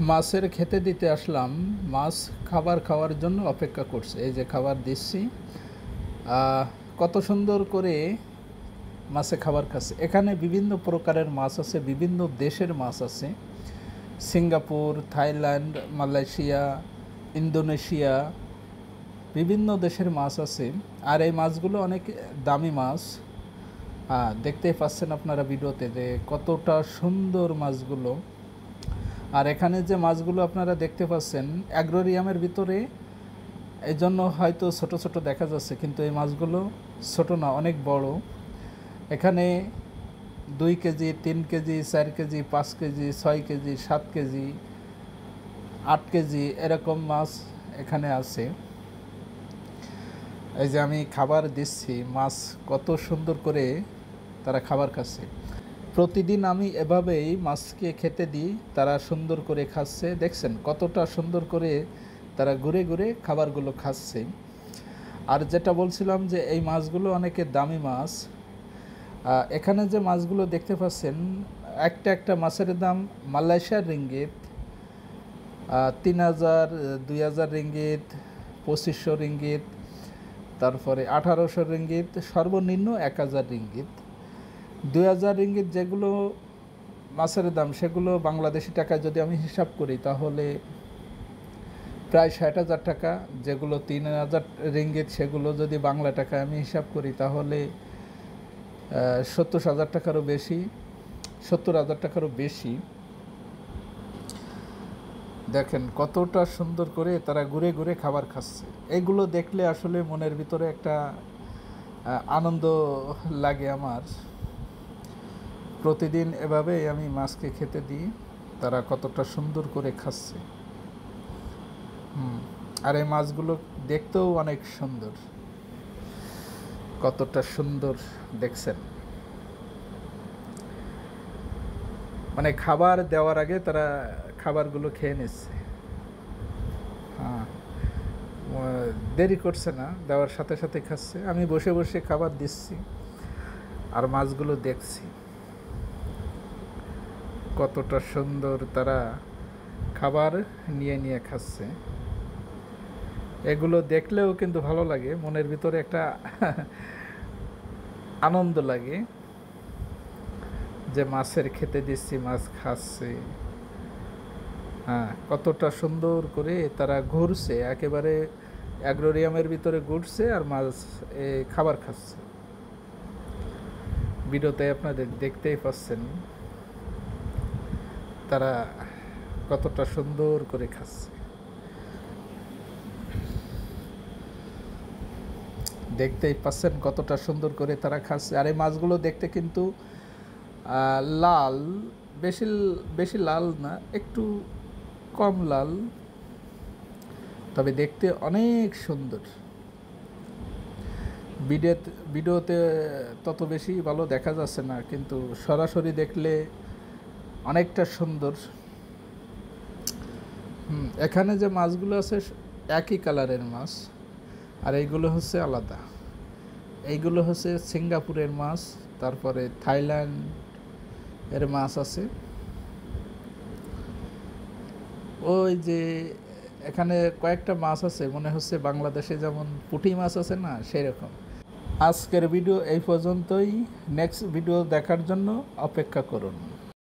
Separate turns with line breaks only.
মাছের খেতে দিতে আসলাম। মাছ খাবার খাওয়ার জন্য অপেক্ষা করছে। এই যে খাবার দিচ্ছি, কত সুন্দর করে মাছে খাবার খাচ্ছে। এখানে বিভিন্ন প্রকারের মাছ আছে, বিভিন্ন দেশের মাছ আছে। সিঙ্গাপুর, থাইল্যান্ড, মালয়েশিয়া, ইন্দোনেশিয়া, বিভিন্ন দেশের মাছ আছে। আর এই মাছগুলো অনেক দামি মাছ। দেখতেই পাচ্ছেন আপনারা ভিডিওতে যে কতটা সুন্দর মাছগুলো। আর এখানে যে মাছগুলো আপনারা দেখতে পাচ্ছেন অ্যাগ্রোরিয়ামের ভিতরে, এই জন্য হয়তো ছোট ছোট দেখা যাচ্ছে, কিন্তু এই মাছগুলো ছোট না, অনেক বড়। এখানে 2 KG, 3 KG, 4 KG, 5 KG, 6 KG, 7 KG, 8 KG এরকম মাছ এখানে আছে। এই যে আমি খাবার দিচ্ছি, মাছ কত সুন্দর করে তারা খাবার খাচ্ছে। প্রতিদিন আমি এভাবেই মাছকে খেতে দিই, তারা সুন্দর করে খাচ্ছে। দেখছেন কতটা সুন্দর করে তারা ঘুরে ঘুরে খাবারগুলো খাচ্ছে। আর যেটা বলছিলাম যে এই মাছগুলো অনেকের দামি মাছ। এখানে যে মাছগুলো দেখতে পাচ্ছেন, একটা একটা মাছের দাম মালয়েশিয়ার রিঙ্গিত 3000, 2000 রিঙ্গিত, 2500 রিঙ্গিত, তারপরে 1800 রিঙ্গিত, সর্বনিম্ন 1000 রিঙ্গিত। 2000 রিঙ্গিত যেগুলো মাছের দাম, সেগুলো বাংলাদেশি টাকায় যদি আমি হিসাব করি তাহলে প্রায় 60,000 টাকা। যেগুলো 3000 রিঙ্গিত, সেগুলো যদি বাংলা টাকায় আমি হিসাব করি তাহলে 70,000 টাকারও বেশি, 70,000 টাকারও বেশি। দেখেন কতটা সুন্দর করে তারা ঘুরে ঘুরে খাবার খাচ্ছে। এগুলো দেখলে আসলে মনের ভিতরে একটা আনন্দ লাগে আমার। প্রতিদিন এভাবেই আমি মাছকে খেতে দিই, তারা কতটা সুন্দর করে খাচ্ছে। আর এই মাছগুলো দেখতেও অনেক সুন্দর, কতটা সুন্দর দেখছেন। মানে খাবার দেওয়ার আগে তারা খাবারগুলো খেয়ে নিচ্ছে। দেরি করছে না, দেওয়ার সাথে সাথে খাচ্ছে। আমি বসে বসে খাবার দিচ্ছি আর মাছগুলো দেখছি কতটা সুন্দর তারা খাবার নিয়ে নিয়ে খাচ্ছে। এগুলো দেখলেও কিন্তু ভালো লাগে, মনের ভিতরে একটা আনন্দ লাগে যে মাছের খেতে দিচ্ছি, মাছ খাচ্ছে। কতটা সুন্দর করে তারা ঘুরছে, একেবারে অ্যাগ্রোরিয়ামের ভিতরে ঘুরছে আর মাছ খাবার খাচ্ছে। ভিডিওতে আপনাদের দেখতেই পাচ্ছেন তারা কতটা সুন্দর করে খাচ্ছে। দেখতেই পাচ্ছেন কতটা সুন্দর করে তারা খাচ্ছে। আর এই মাছগুলো দেখতে কিন্তু লাল, বেশি বেশি লাল না, একটু কম লাল, তবে দেখতে অনেক সুন্দর। ভিডিওতে তত বেশি ভালো দেখা যাচ্ছে না, কিন্তু সরাসরি দেখলে অনেকটা সুন্দর। এখানে যে মাছগুলো আছে একই কালারের মাছ, আর এইগুলো হচ্ছে আলাদা। এইগুলো হচ্ছে সিঙ্গাপুরের মাছ, তারপরে থাইল্যান্ড এর মাছ আছে। ওই যে এখানে কয়েকটা মাছ আছে, মনে হচ্ছে বাংলাদেশে যেমন পুঁটি মাছ আছে না, সেরকম। আজকের ভিডিও এই পর্যন্তই। নেক্সট ভিডিও দেখার জন্য অপেক্ষা করুন।